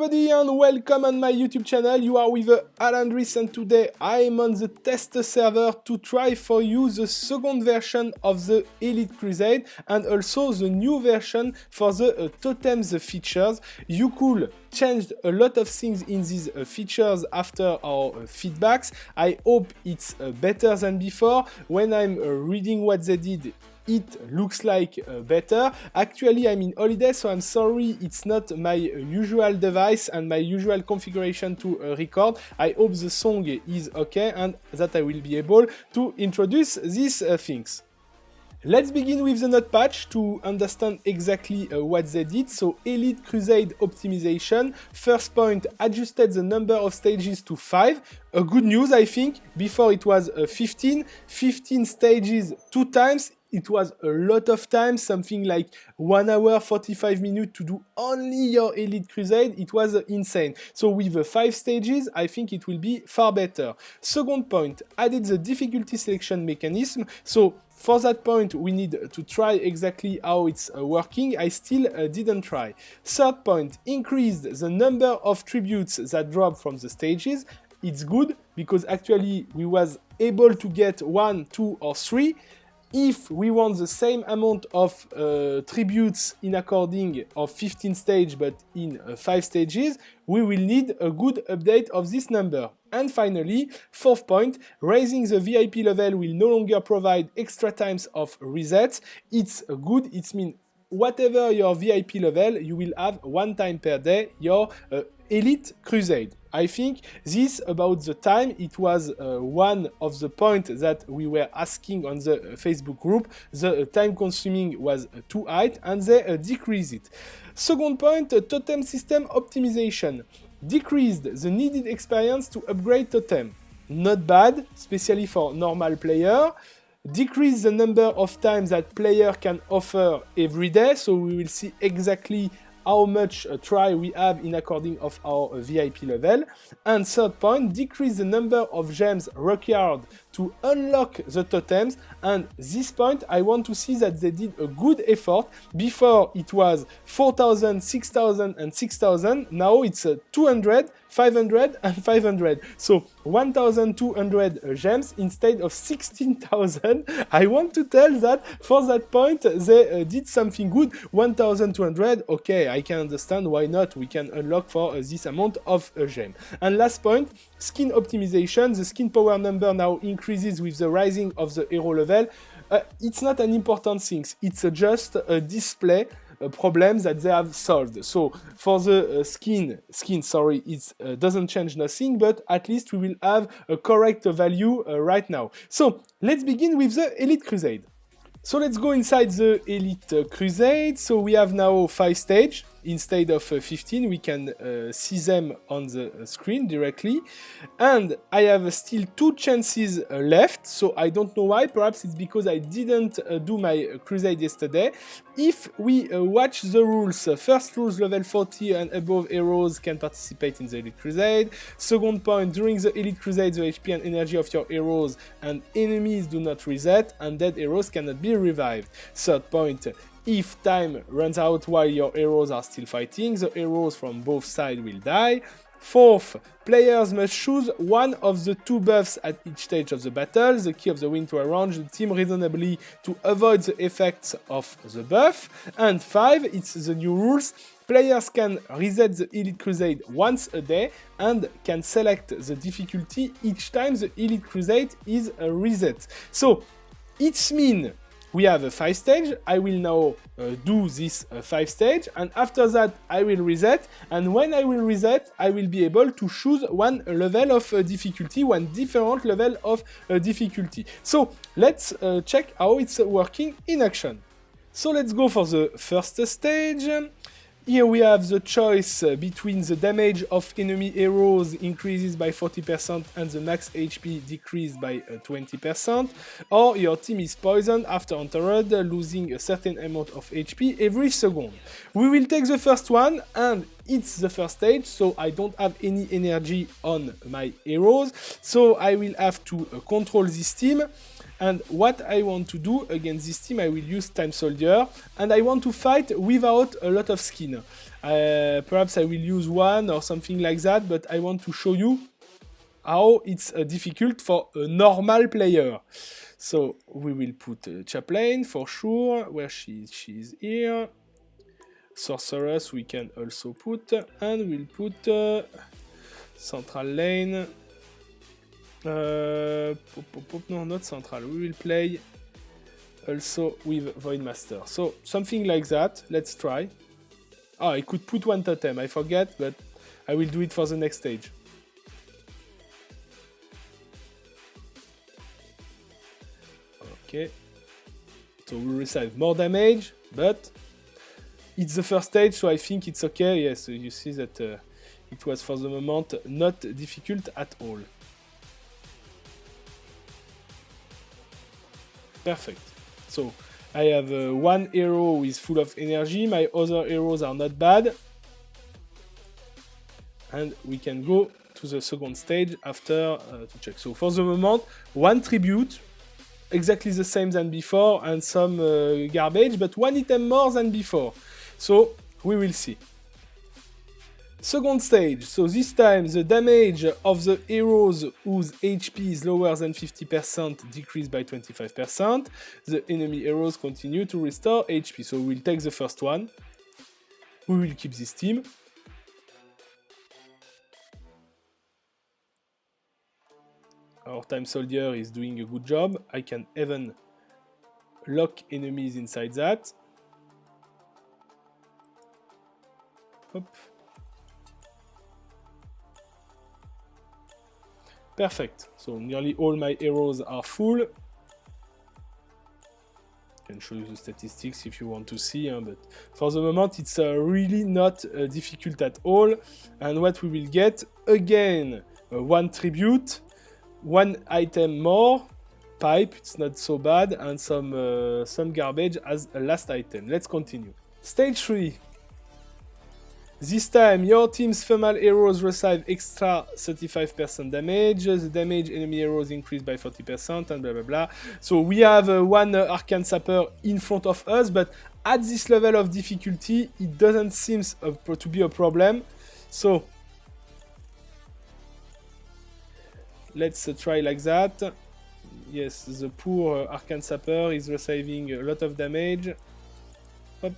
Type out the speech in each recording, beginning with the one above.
everybody and welcome on my YouTube channel. You are with Alendris and today I'm on the tester server to try for you the second version of the Elite Crusade and also the new version for the Totems features. You could change a lot of things in these features after our feedbacks. I hope it's better than before. When I'm reading what they did, it looks like better. Actually, I'm in holiday, so I'm sorry it's not my usual device and my usual configuration to record. I hope the song is okay and that I will be able to introduce these things. Let's begin with the node patch to understand exactly what they did. So Elite Crusade optimization. First point, adjusted the number of stages to 5. A good news, I think. Before it was 15. 15 stages 2 times. It was a lot of time, something like 1 hour, 45 minutes to do only your Elite Crusade. It was insane. So with 5 stages, I think it will be far better. Second point, added the difficulty selection mechanism. So for that point, we need to try exactly how it's working. I still didn't try. Third point, increased the number of tributes that drop from the stages. It's good because actually we was able to get 1, 2 or 3. If we want the same amount of tributes in according of 15 stage but in 5 stages, we will need a good update of this number. And finally, fourth point, raising the VIP level will no longer provide extra times of resets. It's good, it means whatever your VIP level, you will have 1 time per day your Elite Crusade. I think this about the time, it was one of the points that we were asking on the Facebook group. The time consuming was too high and they decreased it. Second point, totem system optimization. Decreased the needed experience to upgrade totem. Not bad, especially for normal player. Decrease the number of times that player can offer every day, so we will see exactly how much try we have in according of our VIP level. And third point, decrease the number of gems required to unlock the totems. And this point, I want to see that they did a good effort. Before it was 4,000, 6,000 and 6,000. Now it's 200, 500 and 500. So 1,200 gems instead of 16,000. I want to tell that for that point, they did something good. 1,200, okay, I can understand why not. We can unlock for this amount of gem. And last point, skin optimization. The skin power number now increases with the rising of the hero level. It's not an important thing. It's just a display problem that they have solved. So for the skin, it doesn't change nothing, but at least we will have a correct value right now. So let's begin with the Elite Crusade. So let's go inside the Elite Crusade. So we have now 5 stages. Instead of 15, we can see them on the screen directly. And I have still 2 chances left, so I don't know why. Perhaps it's because I didn't do my Crusade yesterday. If we watch the rules, first rules, level 40 and above heroes can participate in the Elite Crusade. Second point, during the Elite Crusade, the HP and energy of your heroes and enemies do not reset, and dead heroes cannot be revived. Third point, if time runs out while your heroes are still fighting, the heroes from both sides will die. Fourth, players must choose one of the 2 buffs at each stage of the battle. The key of the win to arrange the team reasonably to avoid the effects of the buff. And 5, it's the new rules. Players can reset the Elite Crusade once a day and can select the difficulty each time the Elite Crusade is reset. So, it means we have a 5 stage. I will now do this 5 stage, and after that I will reset, and when I will reset I will be able to choose one level of difficulty, one different level of difficulty. So let's check how it's working in action. So let's go for the first stage. Here we have the choice between the damage of enemy heroes increases by 40% and the max HP decreased by 20%, or your team is poisoned after entered, losing a certain amount of HP every second. We will take the first one, and it's the first stage, so I don't have any energy on my heroes, so I will have to control this team. And what I want to do against this team, I will use Time Soldier, and I want to fight without a lot of skin. Perhaps I will use one or something like that, but I want to show you how it's difficult for a normal player. So we will put Chaplain for sure, where she's here. Sorceress we can also put, and we'll put Central Lane. No, not Central. We will play also with Voidmaster. So something like that. Let's try. Ah, I could put one totem. I forget, but I will do it for the next stage. Okay. So we receive more damage, but it's the first stage, so I think it's okay. Yes, you see that it was for the moment not difficult at all. Perfect. So I have one hero who is full of energy. My other heroes are not bad. And we can go to the second stage after to check. So for the moment, one tribute, exactly the same than before, and some garbage, but one item more than before. So we will see. Second stage, so this time the damage of the heroes whose HP is lower than 50% decrease by 25%. The enemy heroes continue to restore HP. So we'll take the first one. We will keep this team. Our Time Soldier is doing a good job. I can even lock enemies inside that. Hop. Perfect. So nearly all my heroes are full. I can show you the statistics if you want to see, but for the moment it's really not difficult at all. And what we will get, again, one tribute, one item more, pipe, it's not so bad, and some garbage as a last item. Let's continue. Stage 3. This time, your team's female heroes receive extra 35% damage, the damage enemy heroes increase by 40%, and blah blah blah. So we have one Arcane Sapper in front of us, but at this level of difficulty, it doesn't seem to be a problem. So let's try like that. Yes, the poor Arcane Sapper is receiving a lot of damage. Hop.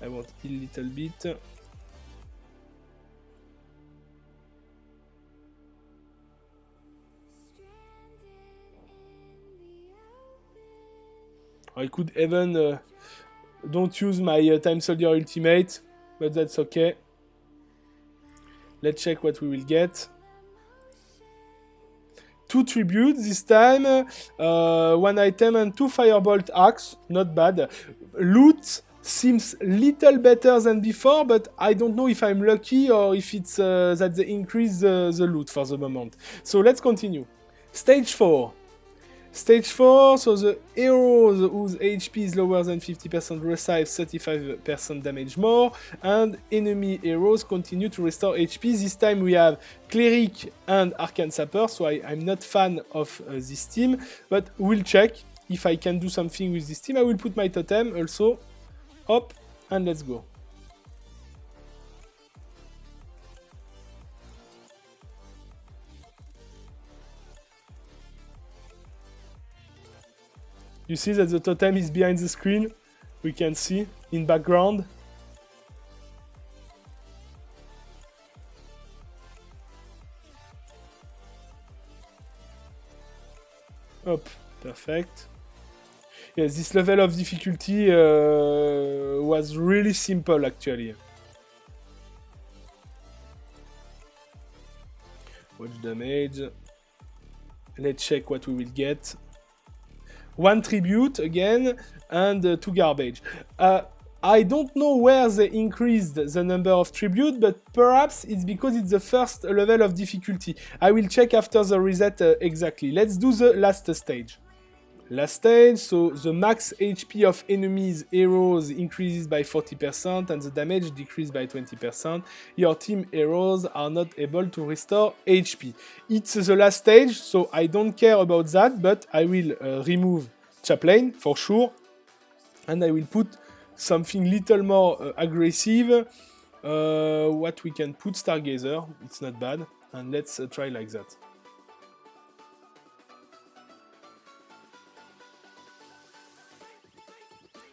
I want heal a little bit. I could even don't use my Time Soldier ultimate, but that's okay. Let's check what we will get. 2 tributes this time, 1 item and 2 firebolt axe, not bad. Loot seems little better than before, but I don't know if I'm lucky or if it's that they increase the loot for the moment. So let's continue. Stage 4. Stage 4, so the heroes whose HP is lower than 50% receive 35% damage more, and enemy heroes continue to restore HP. This time we have Cleric and Arcane Sapper, so I'm not fan of this team, but we'll check if I can do something with this team. I will put my totem also. Hop, and let's go. You see that the totem is behind the screen. We can see in background. Hop, perfect. Yes, this level of difficulty was really simple actually. Watch damage. Let's check what we will get. 1 tribute again, and 2 garbage. I don't know where they increased the number of tribute, but perhaps it's because it's the first level of difficulty. I will check after the reset exactly. Let's do the last stage. Last stage, so the max HP of enemies heroes increases by 40% and the damage decreases by 20%. Your team heroes are not able to restore HP. It's the last stage, so I don't care about that, but I will remove Chaplain for sure, and I will put something little more aggressive. What we can put, Stargazer, it's not bad, and let's try like that.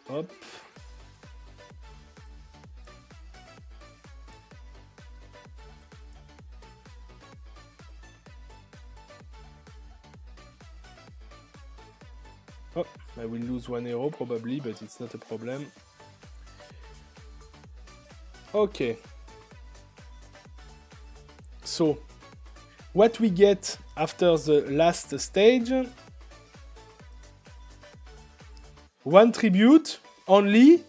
Hop. Oh, I will lose 1 arrow probably, but it's not a problem. Okay. So, what we get after the last stage? 1 tribute only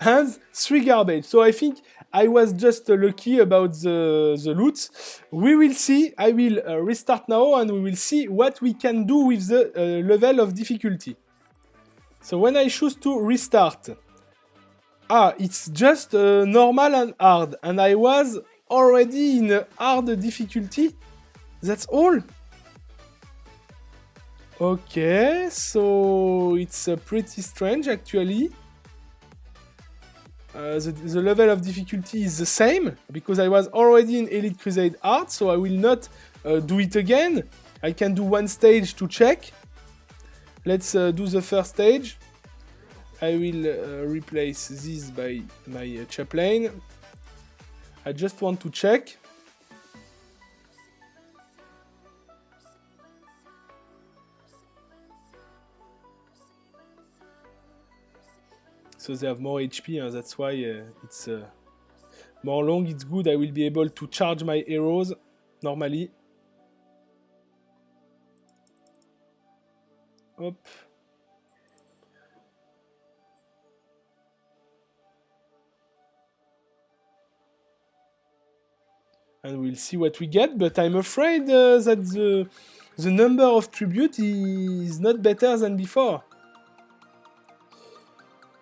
and 3 garbage. So I think I was just lucky about the loot. We will see. I will restart now and we will see what we can do with the level of difficulty. So when I choose to restart, it's just normal and hard, and I was already in a hard difficulty. That's all. Okay, so it's pretty strange actually. The level of difficulty is the same because I was already in Elite Crusade Hard, so I will not do it again. I can do 1 stage to check. Let's do the first stage. I will replace this by my chaplain. I just want to check. So they have more HP, and that's why it's more long. It's good. I will be able to charge my arrows normally. Hop. And we'll see what we get, but I'm afraid that the number of tribute is not better than before.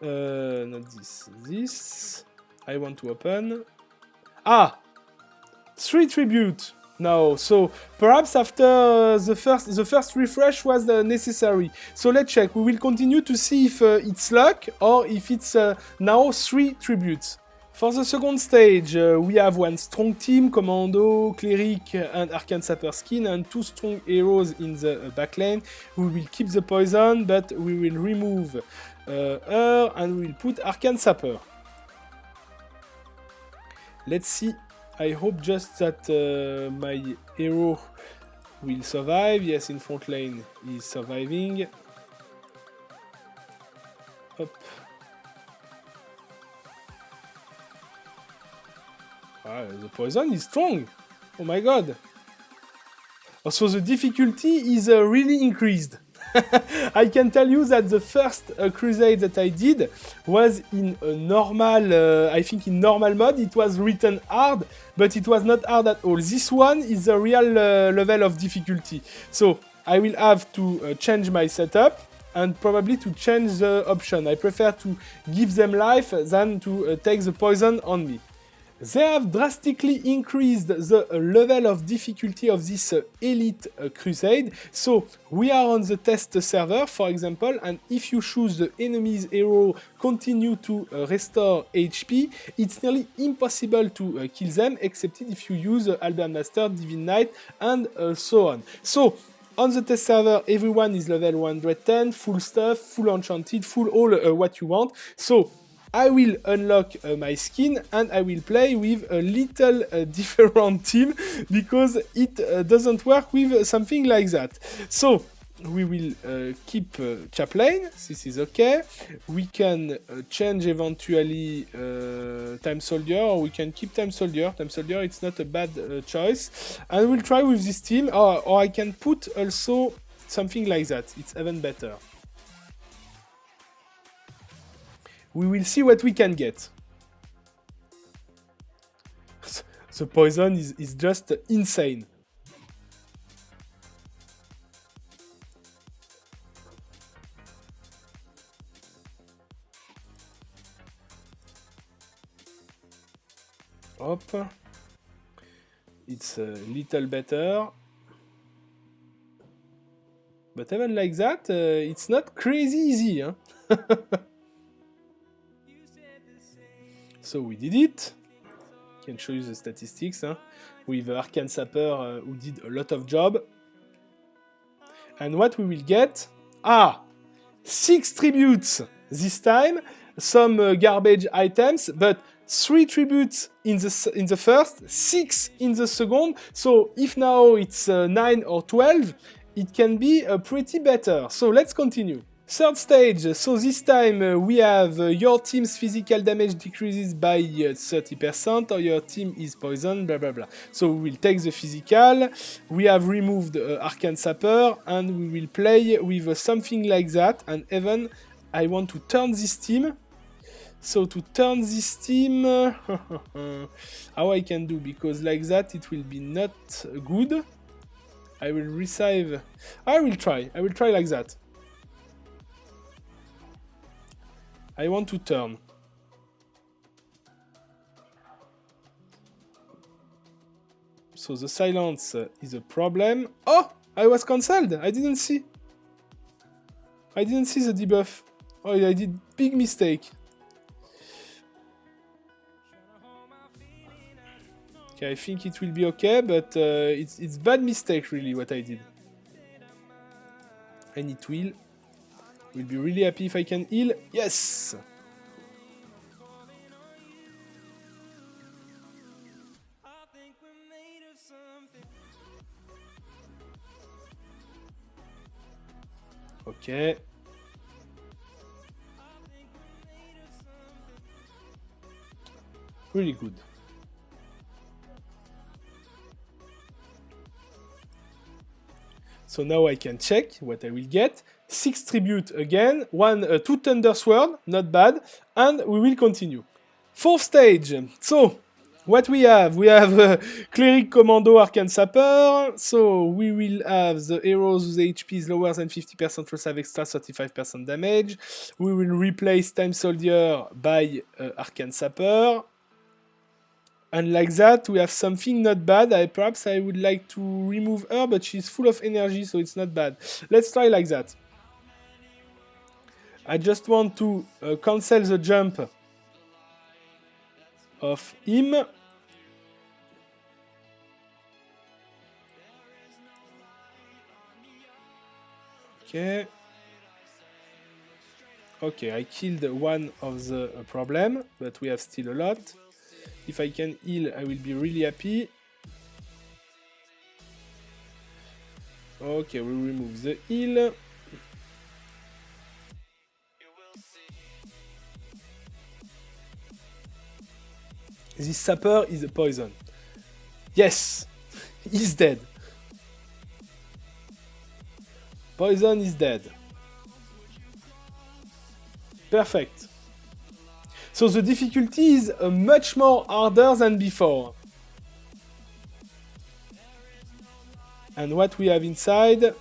Not this. This. I want to open. 3 tribute now. So perhaps after the first refresh was necessary. So let's check. We will continue to see if it's luck or if it's now 3 tributes. For the second stage, we have 1 strong team, Commando, Cleric and Arcane Sapper skin, and 2 strong heroes in the back lane. We will keep the poison, but we will remove her and we will put Arcane Sapper. Let's see. I hope just that my hero will survive. Yes, in front lane he's surviving. Hop. The poison is strong. Oh my god. Also, the difficulty is really increased. I can tell you that the first crusade that I did was in a normal, I think in normal mode. It was written hard, but it was not hard at all. This one is a real level of difficulty. So I will have to change my setup and probably to change the option. I prefer to give them life than to take the poison on me. They have drastically increased the level of difficulty of this Elite Crusade. So we are on the test server, for example, and if you choose the enemy's hero continue to restore HP, it's nearly impossible to kill them, except if you use Albert Master, Divine Knight, and so on. So on the test server, everyone is level 110, full stuff, full enchanted, full all what you want. So I will unlock my skin and I will play with a little different team because it doesn't work with something like that. So we will keep chaplain, this is okay. We can change eventually time soldier, or we can keep time soldier. Time soldier, it's not a bad choice. And we'll try with this team, or I can put also something like that, it's even better. We will see what we can get. The poison is just insane. Hop. It's a little better. But even like that, it's not crazy easy. Huh? So we did it. Can show you the statistics with Arcane Sapper who did a lot of job. And what we will get? 6 tributes this time. Some garbage items, but 3 tributes in the first, 6 in the second. So if now it's 9 or 12, it can be pretty better. So let's continue. Third stage, so this time we have your team's physical damage decreases by 30% or your team is poisoned, blah blah blah. So we will take the physical, we have removed Arcane Sapper and we will play with something like that, and even I want to turn this team. So to turn this team, how I can do, because like that it will be not good. I will resave, I will try like that. I want to turn. So the silence is a problem. Oh! I was cancelled! I didn't see the debuff. Oh, I did big mistake. Okay, I think it will be okay, but it's bad mistake really what I did. And it will be really happy if I can heal. Yes! Okay. Really good. So now I can check what I will get. 6 tribute again, 2 Thunder Sword, not bad, and we will continue. Fourth stage. So what we have? We have Cleric Commando Arcane Sapper. So we will have the heroes whose HP is lower than 50% receive extra 35% damage. We will replace Time Soldier by Arcane Sapper. And like that, we have something not bad. Perhaps I would like to remove her, but she's full of energy, so it's not bad. Let's try like that. I just want to cancel the jump of him. Okay. Okay, I killed one of the problem, but we have still a lot. If I can heal, I will be really happy. Okay, we remove the heal. This sapper is a poison. Yes! He's dead. Poison is dead. Perfect. So the difficulty is much more harder than before. And what we have inside?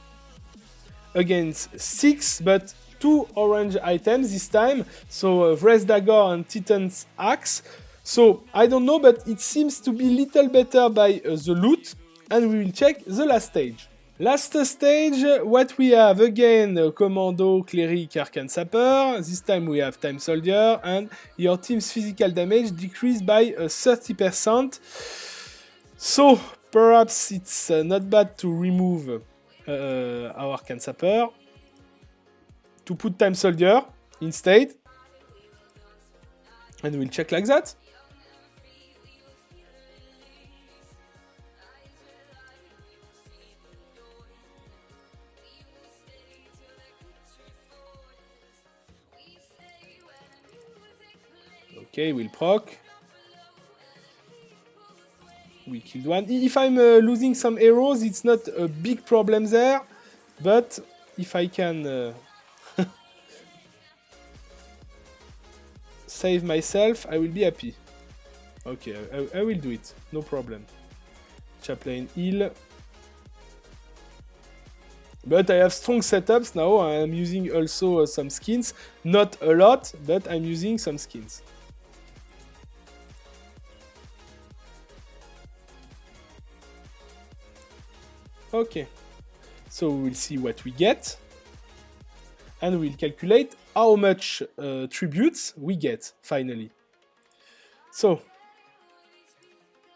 Against 6, but 2 orange items this time. So Wraith Dagger and Titan's Axe. So I don't know, but it seems to be a little better by the loot. And we will check the last stage. Last stage, what we have again, Commando, Cleric, Arcane Sapper. This time we have Time Soldier, and your team's physical damage decreased by 30%. So perhaps it's not bad to remove our Arcane Sapper, to put Time Soldier instead, and we'll check like that. Okay, we'll proc. We killed one. If I'm losing some arrows, it's not a big problem there. But if I can save myself, I will be happy. Okay, I will do it. No problem. Chaplain heal. But I have strong setups now. I am using also some skins. Not a lot, but I'm using some skins. Okay, so we'll see what we get, and we'll calculate how much tributes we get, finally. So,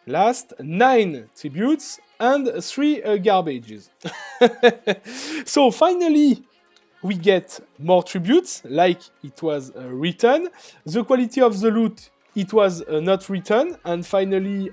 last 9 tributes and 3 garbages. So finally, we get more tributes, like it was written. The quality of the loot, it was not written. And finally,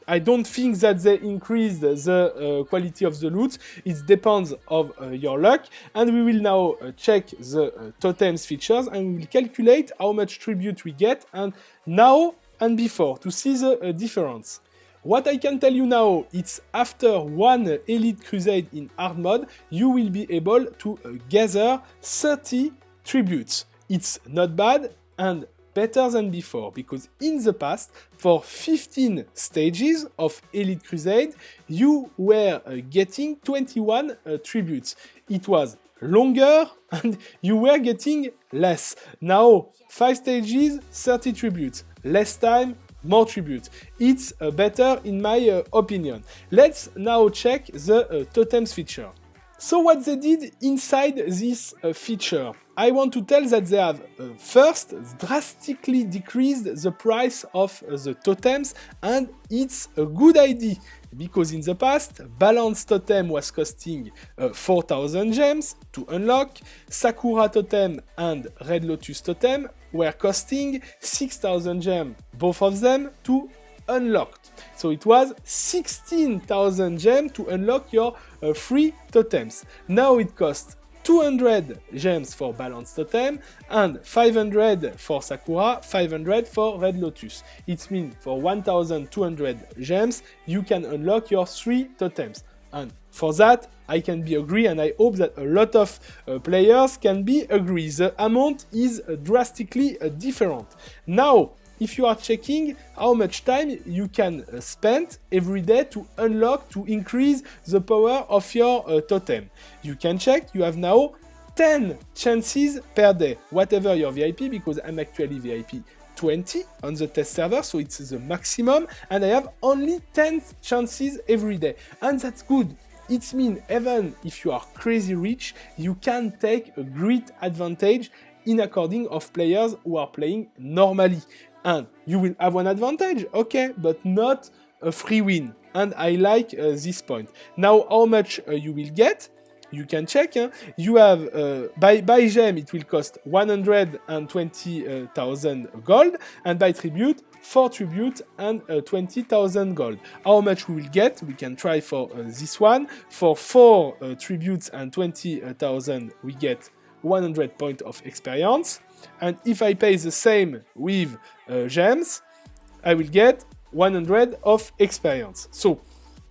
I don't think that they increased the quality of the loot. It depends of your luck. And we will now check the totems features and we will calculate how much tribute we get and now and before to see the difference. What I can tell you now, it's after one Elite Crusade in hard mode, you will be able to gather 30 tributes. It's not bad and better than before, because in the past, for 15 stages of Elite Crusade, you were getting 21 tributes. It was longer and you were getting less. Now, 5 stages, 30 tributes. Less time, more tribute. It's better in my opinion. Let's now check the totems feature. So what they did inside this feature, I want to tell that they have first drastically decreased the price of the totems, and it's a good idea because in the past Balanced Totem was costing 4,000 gems to unlock, Sakura Totem and Red Lotus Totem were costing 6,000 gems, both of them to unlock. So it was 16,000 gems to unlock your free totems. Now it costs 200 gems for Balanced Totem and 500 for Sakura, 500 for Red Lotus. It means for 1,200 gems you can unlock your 3 totems. And for that, I can be agree, and I hope that a lot of players can be agree. The amount is drastically different. Now, if you are checking how much time you can spend every day to unlock, to increase the power of your totem, you can check. You have now 10 chances per day, whatever your VIP, because I'm actually VIP 20 on the test server, so it's the maximum, and I have only 10 chances every day, and that's good. It means even if you are crazy rich, you can take a great advantage in according of players who are playing normally. And you will have one advantage, okay, but not a free win. And I like this point. Now, how much you will get? You can check. You have, by gem, it will cost 120,000 gold, and by tribute, 4 tribute and 20,000 gold. How much we will get? We can try for this one. For 4 tributes and 20,000, we get 100 points of experience. And if I pay the same with gems, I will get 100 of experience. So,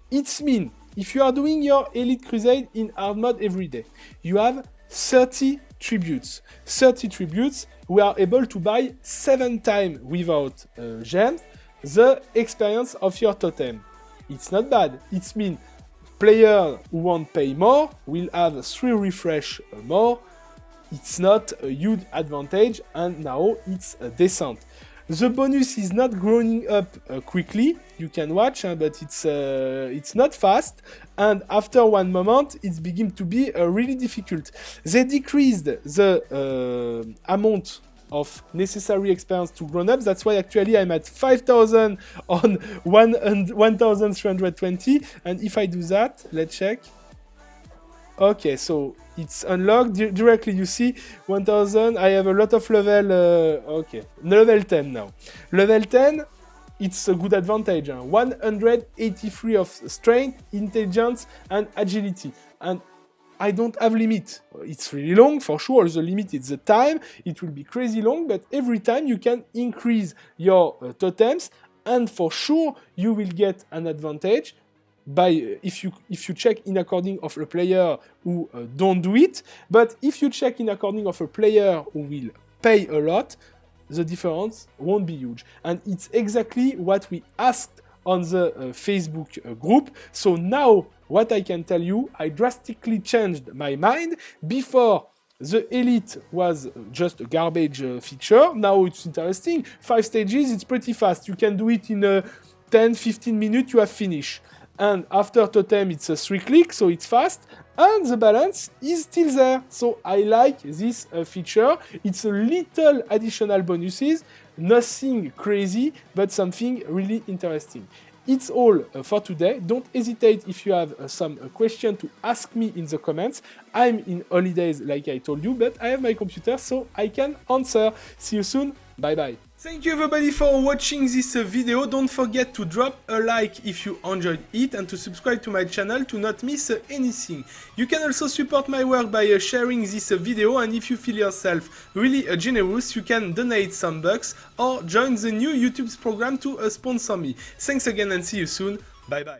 it means if you are doing your Elite Crusade in hard mode every day, you have 30 tributes. 30 tributes, we are able to buy 7 times without gems the experience of your totem. It's not bad. It means players who won't pay more will have 3 refresh more. It's not a huge advantage, and now it's decent. The bonus is not growing up quickly. You can watch, but it's not fast. And after one moment, it's beginning to be really difficult. They decreased the amount of necessary experience to grown up. That's why actually I'm at 5,000 on 1,320. And if I do that, let's check. Okay, so it's unlocked directly. You see 1000. I have a lot of level. Okay, level 10 now. Level 10, it's a good advantage. 183 of strength, intelligence, and agility. And I don't have limit. It's really long for sure. The limit is the time. It will be crazy long, but every time you can increase your totems, and for sure you will get an advantage. By if you check in according of a player who don't do it, but if you check in according of a player who will pay a lot, the difference won't be huge. And it's exactly what we asked on the Facebook group. So now what I can tell you, I drastically changed my mind. Before, the Elite was just a garbage feature. Now it's interesting. 5 stages, it's pretty fast. You can do it in 10-15 minutes, you have finished. And after Totem, it's a 3 clicks, so it's fast. and the balance is still there. So I like this feature. It's a little additional bonuses, nothing crazy, but something really interesting. It's all for today. Don't hesitate if you have some question to ask me in the comments. I'm in holidays like I told you, but I have my computer so I can answer. See you soon. Bye bye. Thank you everybody for watching this video. Don't forget to drop a like if you enjoyed it and to subscribe to my channel to not miss anything. You can also support my work by sharing this video, and if you feel yourself really generous, you can donate some bucks or join the new YouTube's program to sponsor me. Thanks again and see you soon. Bye bye.